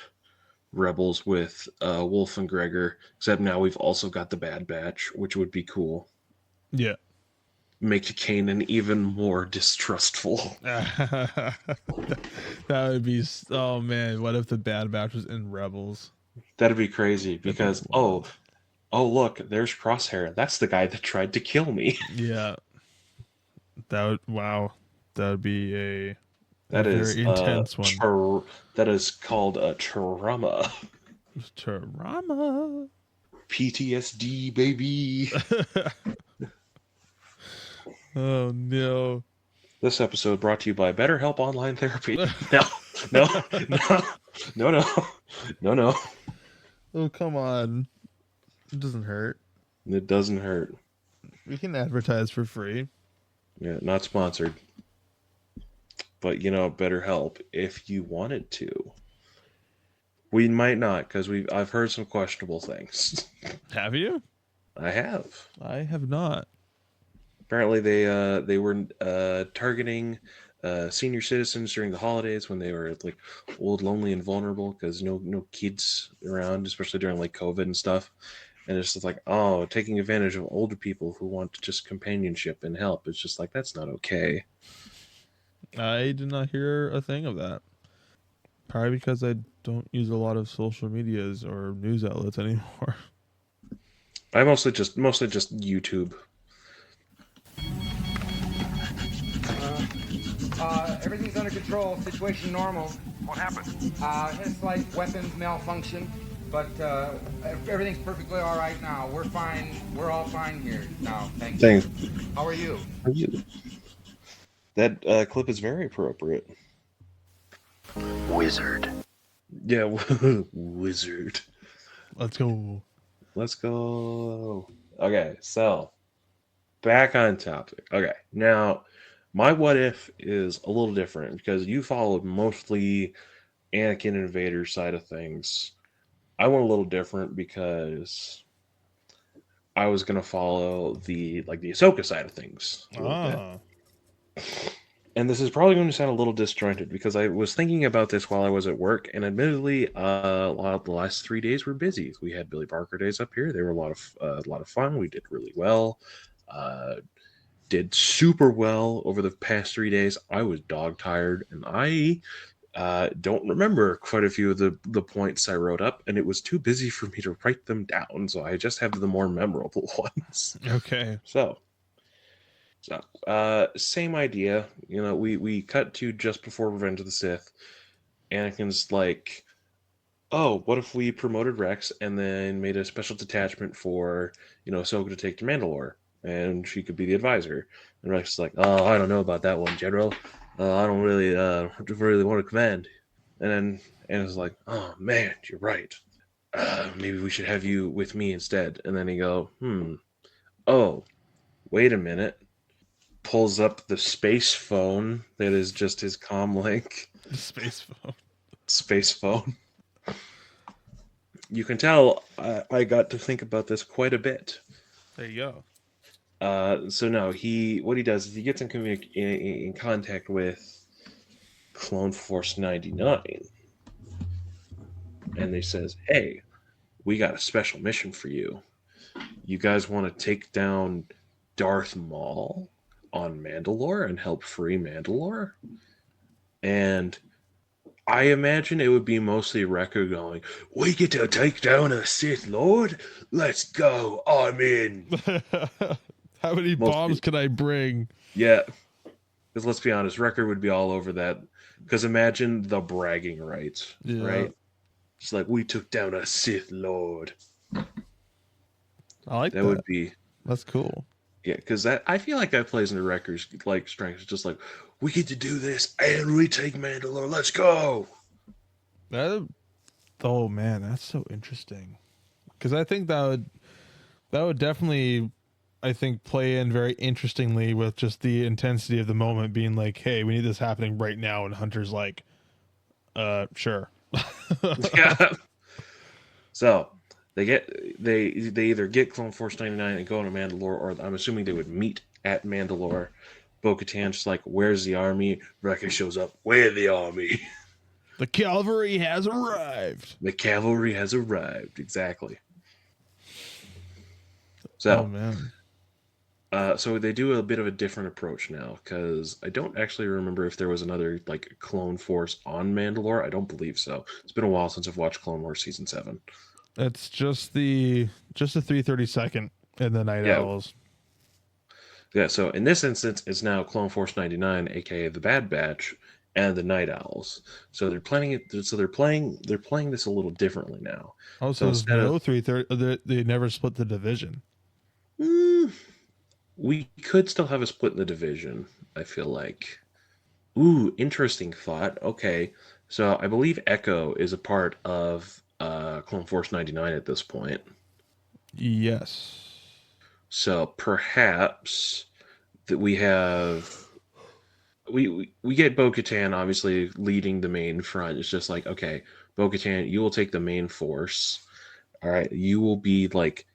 Rebels with Wolf and Gregor, except now we've also got the Bad Batch, which would be cool. Yeah. Make Kanan even more distrustful. That would be, oh man, what if the Bad Batch was in Rebels? That'd be crazy because oh look, there's Crosshair. That's the guy that tried to kill me. Yeah. That would be a very intense one. That is called a trauma. Trauma. PTSD, baby. Oh no. This episode brought to you by BetterHelp Online Therapy. No. Oh, come on. It doesn't hurt. It doesn't hurt. We can advertise for free. Yeah, not sponsored. But, BetterHelp, if you wanted to. We might not, because I've heard some questionable things. Have you? I have. I have not. Apparently, they were targeting senior citizens during the holidays when they were like old, lonely, and vulnerable because no kids around, especially during like COVID and stuff. And it's just like, oh, taking advantage of older people who want just companionship and help. It's just like, that's not okay. I did not hear a thing of that. Probably because I don't use a lot of social medias or news outlets anymore. I mostly just YouTube. Everything's under control. Situation normal. What happened? His slight weapons malfunction, but everything's perfectly all right now. We're fine. We're all fine here now. Thank you. How are you? How are you? That clip is very appropriate. Wizard. Yeah, wizard. Let's go. Okay, so back on topic. Okay, now my what if is a little different because you followed mostly Anakin and Vader side of things. I went a little different because I was gonna follow the Ahsoka side of things. And this is probably going to sound a little disjointed because I was thinking about this while I was at work, and admittedly, a lot of the last 3 days were busy. We had Billy Barker days up here; they were a lot of fun. We did really well, did super well over the past 3 days. I was dog tired, and I don't remember quite a few of the points I wrote up, and it was too busy for me to write them down. So I just have the more memorable ones. Okay. So, same idea. We cut to just before Revenge of the Sith. Anakin's like, oh, what if we promoted Rex and then made a special detachment for, Ahsoka to take to Mandalore, and she could be the advisor. And Rex is like, oh, I don't know about that one, General. I don't really want to command. And then Anakin's like, oh, man, you're right. Maybe we should have you with me instead. And then he go, oh, wait a minute. Pulls up the space phone that is just his comm link. The Space phone. You can tell I got to think about this quite a bit. There you go. So no, what he does is he gets in contact with Clone Force 99, and they says, "Hey, we got a special mission for you. You guys want to take down Darth Maul on Mandalore and help free Mandalore?" And I imagine it would be mostly Wrecker going, "We get to take down a Sith Lord? Let's go. I'm in." How many bombs can I bring? Yeah. Because let's be honest, Wrecker would be all over that. Because imagine the bragging rights, right? It's like, we took down a Sith Lord. I like that. That would be... That's cool. Yeah, because I feel like that plays into Wrecker's strengths. It's just like, we get to do this and we take Mandalore. Let's go. Oh man, that's so interesting. Because I think that would definitely I think, play in very interestingly with just the intensity of the moment being like, hey, we need this happening right now. And Hunter's like, sure. Yeah. So they either get Clone Force 99 and go to Mandalore, or I'm assuming they would meet at Mandalore. Bo-Katan's just like, where's the army? Wrecker shows up, where's the army? The cavalry has arrived. The cavalry has arrived. Exactly. So, oh man. So they do a bit of a different approach now, because I don't actually remember if there was another like Clone Force on Mandalore. I don't believe so. It's been a while since I've watched Clone Wars season 7. It's just the 332nd and the Night Owls. Yeah. So in this instance, it's now Clone Force 99, aka the Bad Batch, and the Night Owls. So they're planning it. So they're playing this a little differently now. Oh, so there's no 330. They never split the division. We could still have a split in the division, I feel like. Ooh, interesting thought. Okay. So I believe Echo is a part of Clone Force 99 at this point. Yes. So perhaps that we have... We get Bo-Katan obviously leading the main front. It's just like, okay, Bo-Katan, you will take the main force. All right, you will be like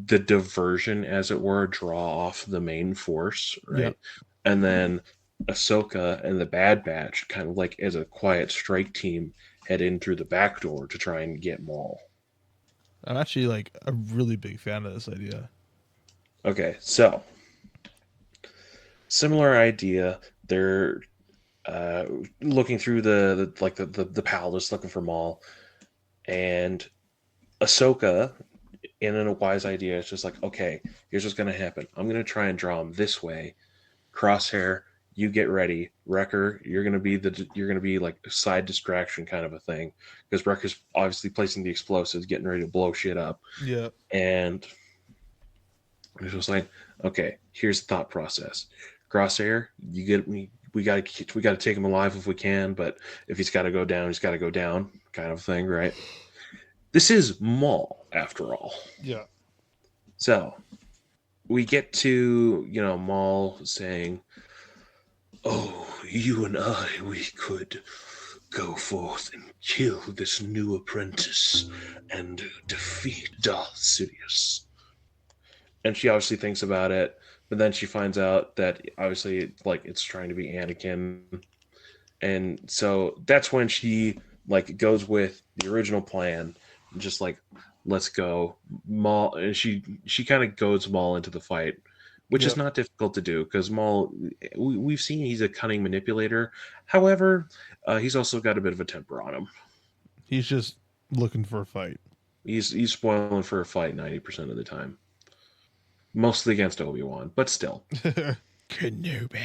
the diversion, as it were, draw off the main force, right? Yep. And then Ahsoka and the Bad Batch, kind of like as a quiet strike team, head in through the back door to try and get Maul. I'm actually like a really big fan of this idea. Okay, so similar idea. They're looking through the palace, looking for Maul, and Ahsoka, in a wise idea, it's just like, okay, here's what's going to happen. I'm going to try and draw him this way. Crosshair, you get ready. Wrecker, you're going to be like a side distraction kind of a thing, because Wrecker's obviously placing the explosives, getting ready to blow shit up. Yeah. And it's just like, okay, here's the thought process. Crosshair, you get me. We got to take him alive if we can, but if he's got to go down, he's got to go down, kind of thing, right? This is Maul, after all. Yeah. So we get to, Maul saying, oh, you and I, we could go forth and kill this new apprentice and defeat Darth Sidious. And she obviously thinks about it, but then she finds out that obviously, like, it's trying to be Anakin. And so that's when she, like, goes with the original plan. Just like, let's go. Maul, and she kind of goads Maul into the fight, which is not difficult to do, because Maul, we've seen he's a cunning manipulator. However, he's also got a bit of a temper on him. He's just looking for a fight. He's spoiling for a fight 90% of the time, mostly against Obi-Wan, but still. Kenobi.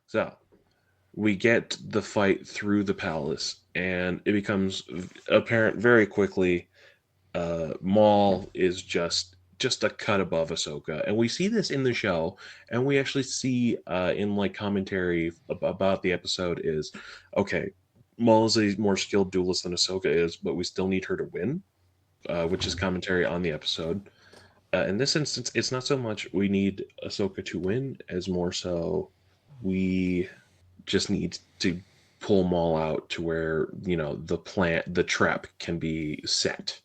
So we get the fight through the palace, and it becomes apparent very quickly Maul is just a cut above Ahsoka. And we see this in the show, and we actually see in like commentary about the episode is, okay, Maul is a more skilled duelist than Ahsoka is, but we still need her to win, which is commentary on the episode. In this instance, it's not so much we need Ahsoka to win, as more so we just need to pull Maul out to where, the trap can be set.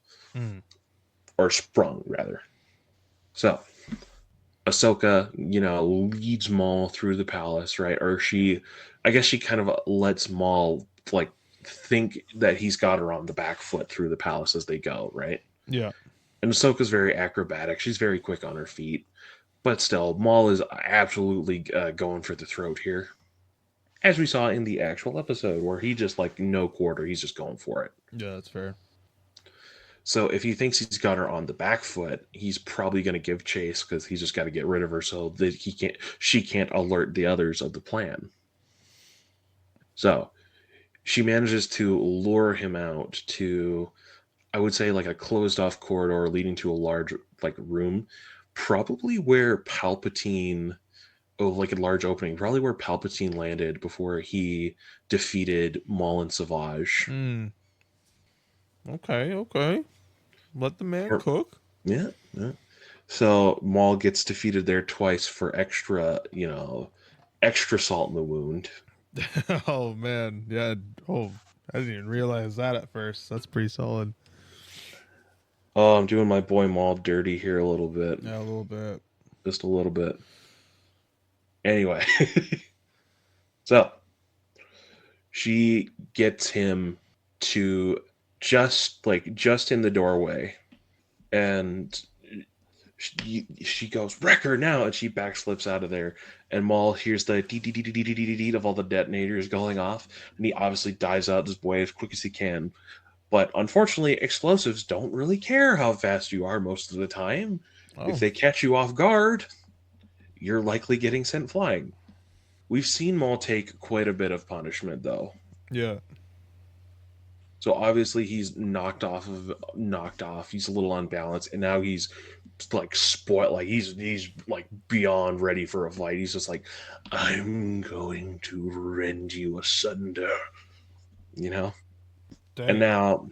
Or sprung, rather. So Ahsoka, leads Maul through the palace, right? Or I guess she kind of lets Maul, like, think that he's got her on the back foot through the palace as they go, right? Yeah. And Ahsoka's very acrobatic. She's very quick on her feet. But still, Maul is absolutely going for the throat here. As we saw in the actual episode, where he just, like, no quarter, he's just going for it. Yeah, that's fair. So if he thinks he's got her on the back foot, he's probably going to give chase, because he's just got to get rid of her so that she can't alert the others of the plan. So she manages to lure him out to, I would say, like a closed off corridor leading to a large, like, room, probably where Palpatine, like a large opening, probably where Palpatine landed before he defeated Maul and Savage. Okay. Let the man cook. Yeah, yeah. So Maul gets defeated there twice for extra salt in the wound. Oh man, yeah. Oh, I didn't even realize that at first. That's pretty solid. Oh, I'm doing my boy Maul dirty here a little bit. Yeah, a little bit. Just a little bit. Anyway. So, she gets him to just in the doorway, and she goes, "Wrecker now!" and she backslips out of there. And Maul hears the dee of all the detonators going off, and he obviously dives out this way as quick as he can. But unfortunately, explosives don't really care how fast you are most of the time. Oh. If they catch you off guard, you're likely getting sent flying. We've seen Maul take quite a bit of punishment, though. Yeah. So obviously he's knocked off. He's a little unbalanced, and now he's like spoiled. Like he's like beyond ready for a fight. He's just like, I'm going to rend you asunder, you know. Dang. And now,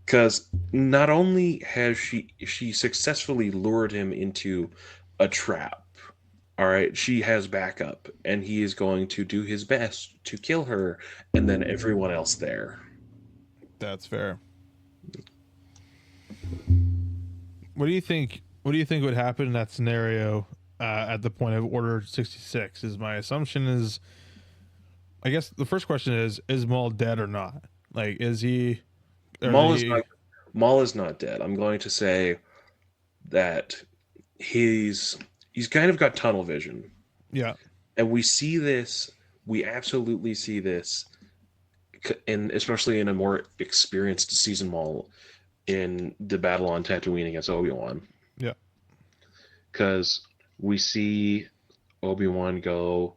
because not only has she successfully lured him into a trap. All right, she has backup, and he is going to do his best to kill her, and then everyone else there. That's fair. What do you think? What do you think would happen in that scenario at the point of Order 66? Is my assumption is, I guess the first question is Maul dead or not? Like, is he? Maul is not dead. I'm going to say that he's kind of got tunnel vision. Yeah. And we see this. We absolutely see this, and especially in a more experienced seasoned Maul in the battle on Tatooine against Obi-Wan. Yeah. Because we see Obi-Wan go,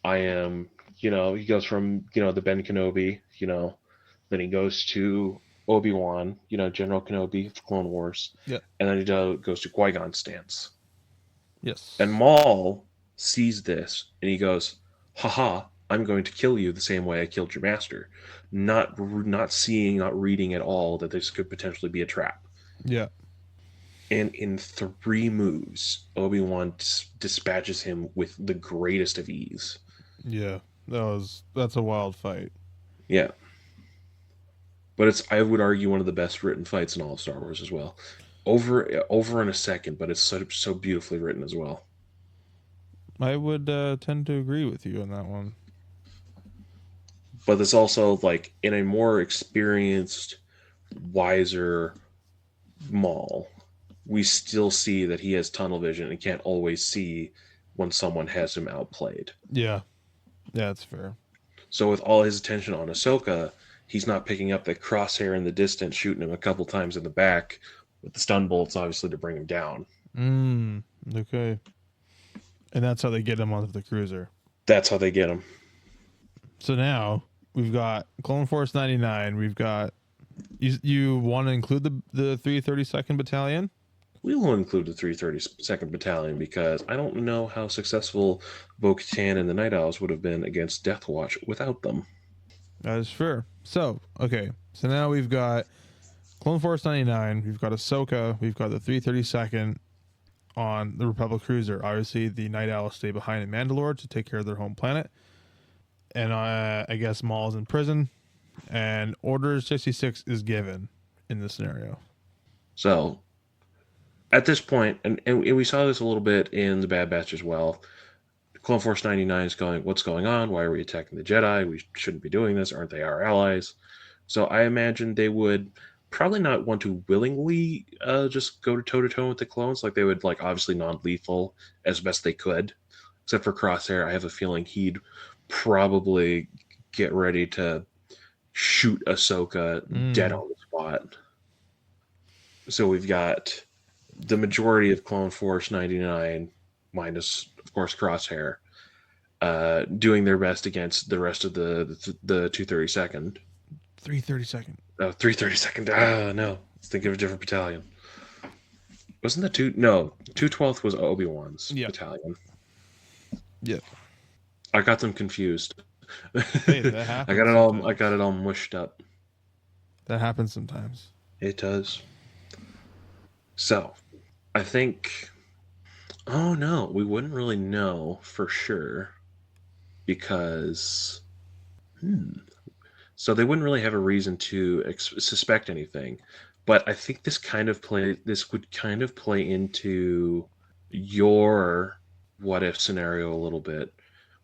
I am, he goes from, the Ben Kenobi, then he goes to Obi-Wan, General Kenobi of Clone Wars. Yeah. And then he goes to Qui Gon stance. Yes. And Maul sees this and he goes, haha, I'm going to kill you the same way I killed your master. Not reading at all that this could potentially be a trap. Yeah. And in 3 moves, Obi-Wan dispatches him with the greatest of ease. Yeah. That's a wild fight. Yeah. But it's, I would argue, one of the best written fights in all of Star Wars as well. Over in a second, but it's so beautifully written as well. I would tend to agree with you on that one. But it's also like in a more experienced, wiser Maul, we still see that he has tunnel vision and can't always see when someone has him outplayed. Yeah. Yeah, that's fair. So with all his attention on Ahsoka, he's not picking up the crosshair in the distance, shooting him a couple times in the back with the stun bolts, obviously, to bring him down. Okay. And that's how they get him onto the cruiser. That's how they get him. So now we've got Clone Force 99. We've got... You want to include the 332nd Battalion? We will include the 332nd Battalion because I don't know how successful Bo-Katan and the Night Owls would have been against Death Watch without them. That is fair. So, okay. So now we've got Clone Force 99. We've got Ahsoka. We've got the 332nd on the Republic cruiser. Obviously, the Night Owls stay behind in Mandalore to take care of their home planet. And I guess Maul's in prison. And Order 66 is given in this scenario. So, at this point, and we saw this a little bit in the Bad Batch as well, Clone Force 99 is going, what's going on? Why are we attacking the Jedi? We shouldn't be doing this. Aren't they our allies? So I imagine they would probably not want to willingly just go toe-to-toe with the clones. Like, they would, like, obviously non-lethal as best they could. Except for Crosshair, I have a feeling he'd probably get ready to shoot Ahsoka dead on the spot. So we've got the majority of Clone Force 99, minus, of course, Crosshair, doing their best against the rest of the 232nd. 332nd. 332nd. No. Let's think of a different battalion. Wasn't that 212th was Obi-Wan's battalion. Yeah. I got them confused. Hey, that happens. I got it all mushed up. That happens sometimes. It does. So, I think. Oh no, we wouldn't really know for sure because. So they wouldn't really have a reason to suspect anything, but I think this would kind of play into your what if scenario a little bit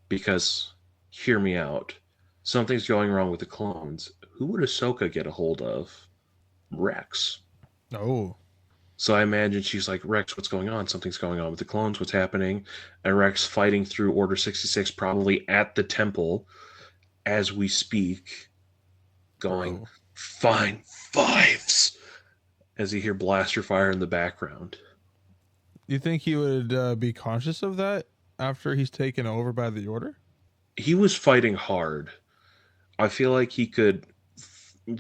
because hear me out. Something's going wrong with the clones. Who would Ahsoka get a hold of? Rex. Oh. So I imagine she's like, Rex, what's going on? Something's going on with the clones. What's happening? And Rex fighting through Order 66, probably at the temple as we speak, going, fine, fives, as you hear blaster fire in the background. You think he would be conscious of that after he's taken over by the Order? He was fighting hard. I feel like he could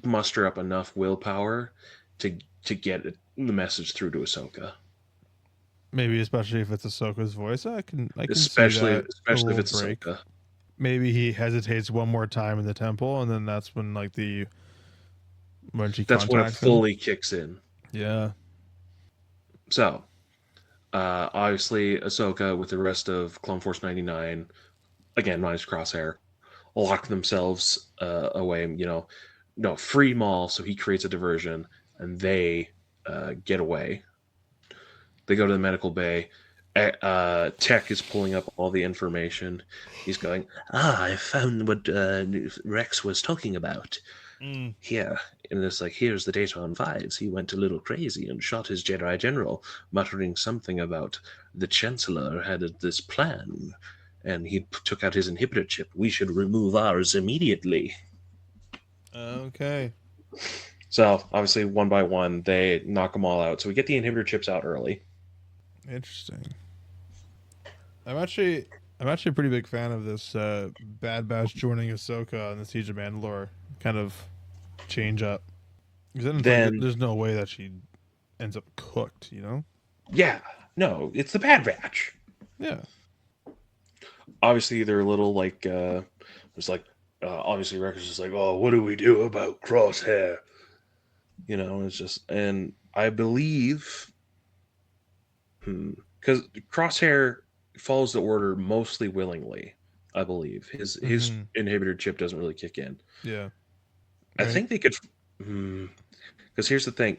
muster up enough willpower to get the message through to Ahsoka. Maybe especially if it's Ahsoka's voice. I can especially see that especially if it's break. Ahsoka. Maybe he hesitates one more time in the temple, and then that's when That's when it fully kicks in. Yeah. So, obviously, Ahsoka with the rest of Clone Force 99, again minus Crosshair, lock themselves away. Free Maul. So he creates a diversion, and they get away. They go to the medical bay. Tech is pulling up all the information. He's going, I found what Rex was talking about here. And it's like, here's the data on fives. He went a little crazy and shot his Jedi General, muttering something about the Chancellor had this plan, and he took out his inhibitor chip. We should remove ours immediately. Okay. So, obviously, one by one, they knock them all out. So we get the inhibitor chips out early. Interesting. I'm actually a pretty big fan of this Bad Batch joining Ahsoka on the Siege of Mandalore kind of change up. Because then there's no way that she ends up cooked, Yeah. No, it's the Bad Batch. Yeah. Obviously, they're a little like, obviously Rex is just like, oh, what do we do about Crosshair? It's just, and I believe, because Crosshair follows the Order mostly willingly, I believe. His inhibitor chip doesn't really kick in. Yeah. I think they could, because here's the thing,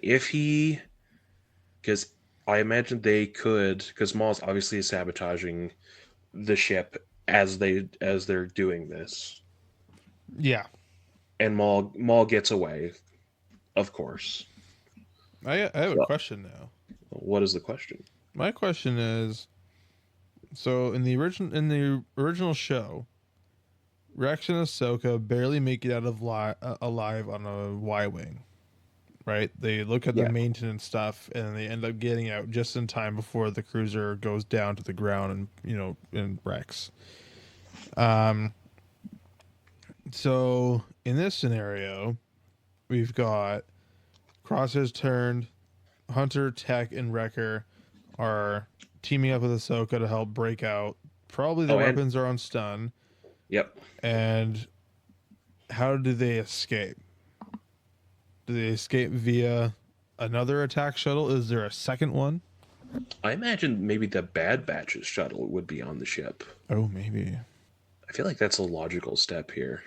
because I imagine they could, because Maul's obviously sabotaging the ship as they're doing this. Yeah. And Maul gets away, of course. I have a question now. What is the question? My question is, so in the original show, Rex and Ahsoka barely make it out of alive on a Y-wing, right? They look at the maintenance stuff, and they end up getting out just in time before the cruiser goes down to the ground and wrecks. So in this scenario, we've got Crosshair's turned, Hunter, Tech, and Wrecker are teaming up with Ahsoka to help break out. Probably the weapons are on stun. Yep. And how do they escape? Do they escape via another attack shuttle? Is there a second one? I imagine maybe the Bad Batch's shuttle would be on the ship. Oh, maybe. I feel like that's a logical step here.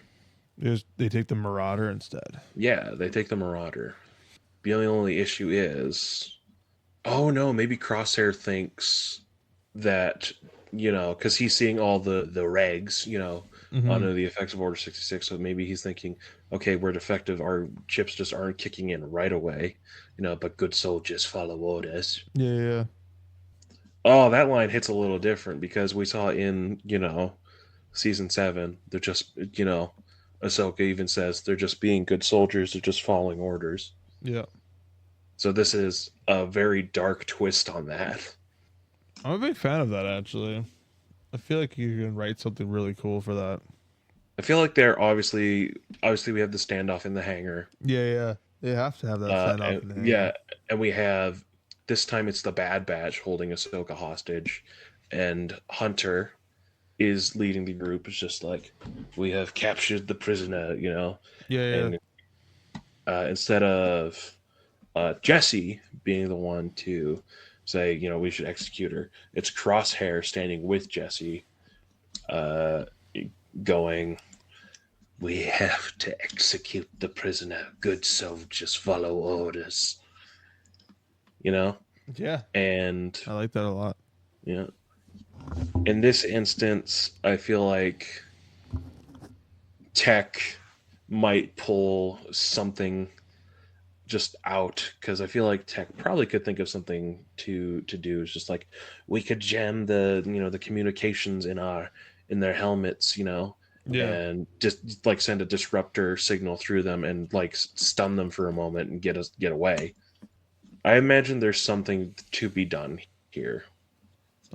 They take the Marauder instead. Yeah, they take the Marauder. The only issue is, oh no, maybe Crosshair thinks that, because he's seeing all the regs, under the effects of Order 66. So maybe he's thinking, okay, we're defective. Our chips just aren't kicking in right away, but good soldiers follow orders. Yeah. Oh, that line hits a little different because we saw in, season 7, they're just, Ahsoka even says they're just being good soldiers. They're just following orders. Yeah. So this is a very dark twist on that. I'm a big fan of that, actually. I feel like you can write something really cool for that. I feel like they're obviously we have the standoff in the hangar. Yeah. They have to have that standoff in the hangar. Yeah, and we have, this time it's the Bad Batch holding Ahsoka hostage, and Hunter is leading the group. It's just like, we have captured the prisoner, Yeah. And instead of Jesse being the one to say, you know, we should execute her. It's Crosshair standing with Jesse, going, "We have to execute the prisoner. Good soldiers follow orders." You know? Yeah. And I like that a lot. yeah. In this instance, I feel like Tech might pull something just out, because I feel like Tech probably could think of something to do. It's just like, we could jam the, you know, the communications in their helmets, you know, Yeah. and just like send a disruptor signal through them and like stun them for a moment and get away. I imagine there's something to be done here.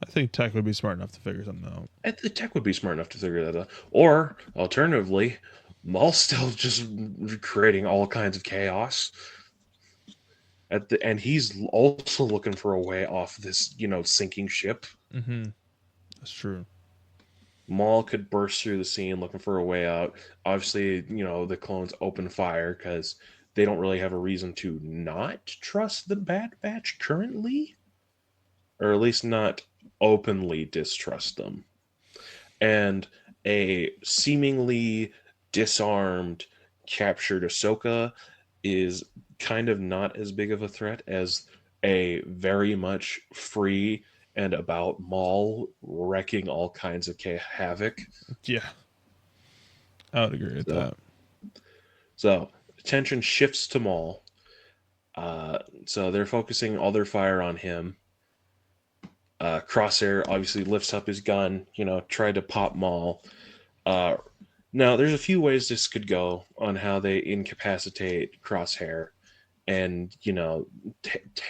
I think Tech would be smart enough to figure something out. The Tech would be smart enough to figure that out. Or, alternatively, Maul's still just creating all kinds of chaos. And he's also looking for a way off this, you know, sinking ship. Mm-hmm. That's true. Maul could burst through the scene looking for a way out. Obviously, you know, the clones open fire because they don't really have a reason to not trust the Bad Batch currently. Or at least not openly distrust them. And a seemingly disarmed, captured Ahsoka is kind of not as big of a threat as a very much free and about Maul wrecking all kinds of havoc. Yeah. I would agree with that. So, attention shifts to Maul. So they're focusing all their fire on him. Crosshair obviously lifts up his gun, you know, tried to pop Maul. Now, there's a few ways this could go on how they incapacitate Crosshair and, you know,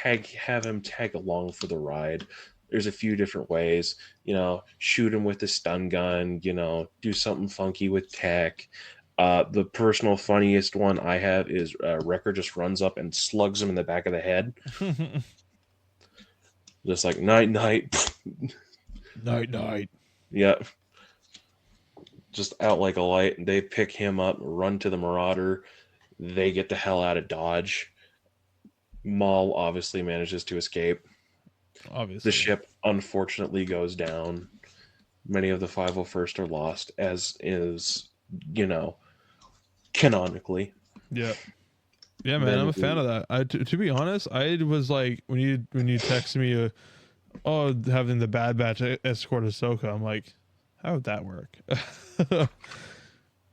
have him tag along for the ride. There's a few different ways, you know, shoot him with the stun gun, you know, do something funky with Tech. The personal funniest one I have is Wrecker just runs up and slugs him in the back of the head. Just like, night, night. Night, night. Yep. Just out like a light. And they pick him up, run to the Marauder. They get the hell out of Dodge. Maul obviously manages to escape. Obviously. The ship unfortunately goes down. Many of the 501st are lost, as is, you know, canonically. Yeah. Yeah, man, I'm a fan of that. To be honest, I was like, when you texted me, having the Bad Batch escort Ahsoka, I'm like, how would that work?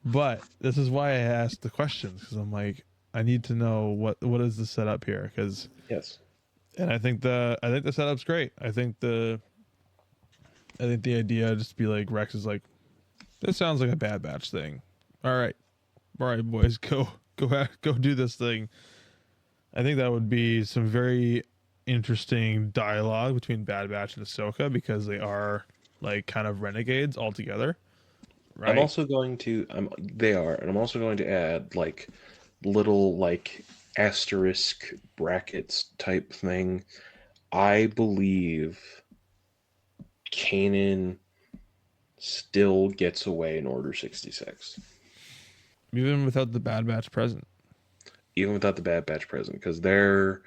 But this is why I asked the questions, because I'm like, I need to know what is the setup here, because yes, and I think the setup's great. I think the idea just be like, Rex is like, this sounds like a Bad Batch thing. All right, boys, go do this thing. I think that would be some very interesting dialogue between Bad Batch and Ahsoka, because they are like kind of renegades altogether. Right? I'm also going to add like little like asterisk brackets type thing. I believe Kanan still gets away in Order 66. Even without the Bad Batch present. Even without the Bad Batch present, because they're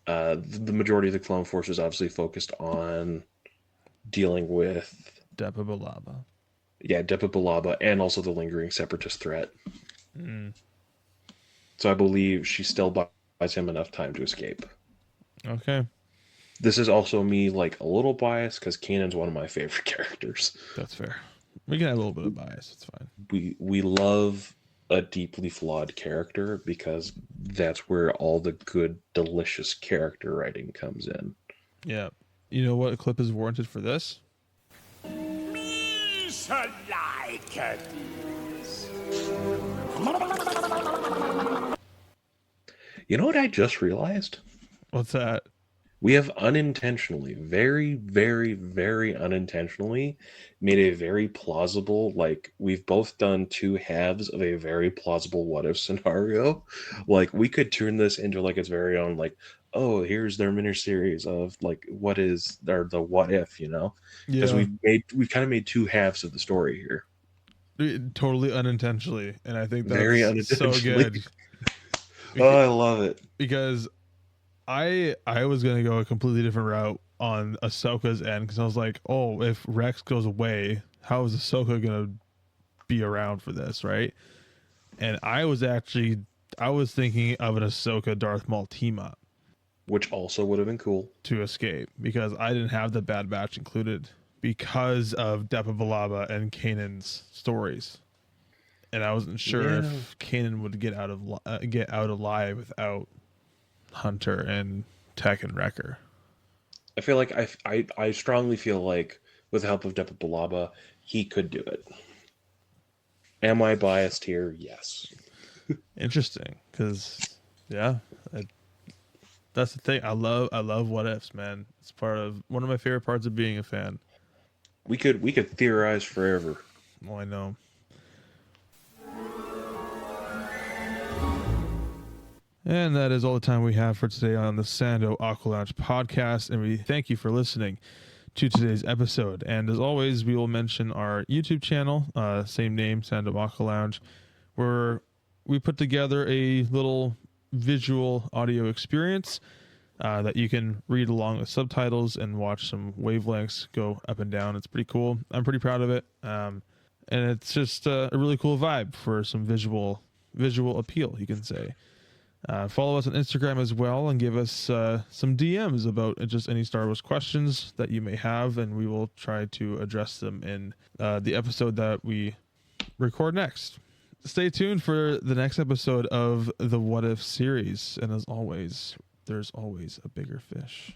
the majority of the Clone Force is obviously focused on dealing with Depa Billaba. Yeah, Depa Billaba, and also the lingering Separatist threat. Mm. So I believe she still buys him enough time to escape. Okay. This is also me like a little biased because Kanan's one of my favorite characters. That's fair. We can have a little bit of bias. It's fine. We love a deeply flawed character because that's where all the good, delicious character writing comes in. Yeah. You know what clip is warranted for this? You know what I just realized? What's that? We have unintentionally, very, very, very unintentionally made a very plausible, like we've both done two halves of a very plausible what if scenario. Like we could turn this into like its very own, like, oh, here's their miniseries of like what is the what if, you know? Because we've kind of made two halves of the story here. Totally unintentionally, and I think that's very unintentionally. so good. Oh, I love it. Because I was gonna go a completely different route on Ahsoka's end because I was like, oh, if Rex goes away, how is Ahsoka gonna be around for this, right? And I was thinking of an Ahsoka Darth Maul team up, which also would have been cool to escape because I didn't have the Bad Batch included because of Depa Billaba and Kanan's stories, and I wasn't sure if Kanan would get out alive without Hunter and Tech and Wrecker. I feel like I strongly feel like with the help of Depa Billaba, he could do it. Am I biased here? Yes. Interesting, because that's the thing. I love what ifs, man. It's part of one of my favorite parts of being a fan. We could theorize forever. Oh, I know. And that is all the time we have for today on the Sando Aqua Lounge Podcast. And we thank you for listening to today's episode. And as always, we will mention our YouTube channel, same name, Sando Aqua Lounge, where we put together a little visual audio experience that you can read along with subtitles and watch some wavelengths go up and down. It's pretty cool. I'm pretty proud of it. And it's just a really cool vibe for some visual appeal, you can say. Follow us on Instagram as well and give us some DMs about just any Star Wars questions that you may have, and we will try to address them in the episode that we record next. Stay tuned for the next episode of the What If series, and as always, there's always a bigger fish.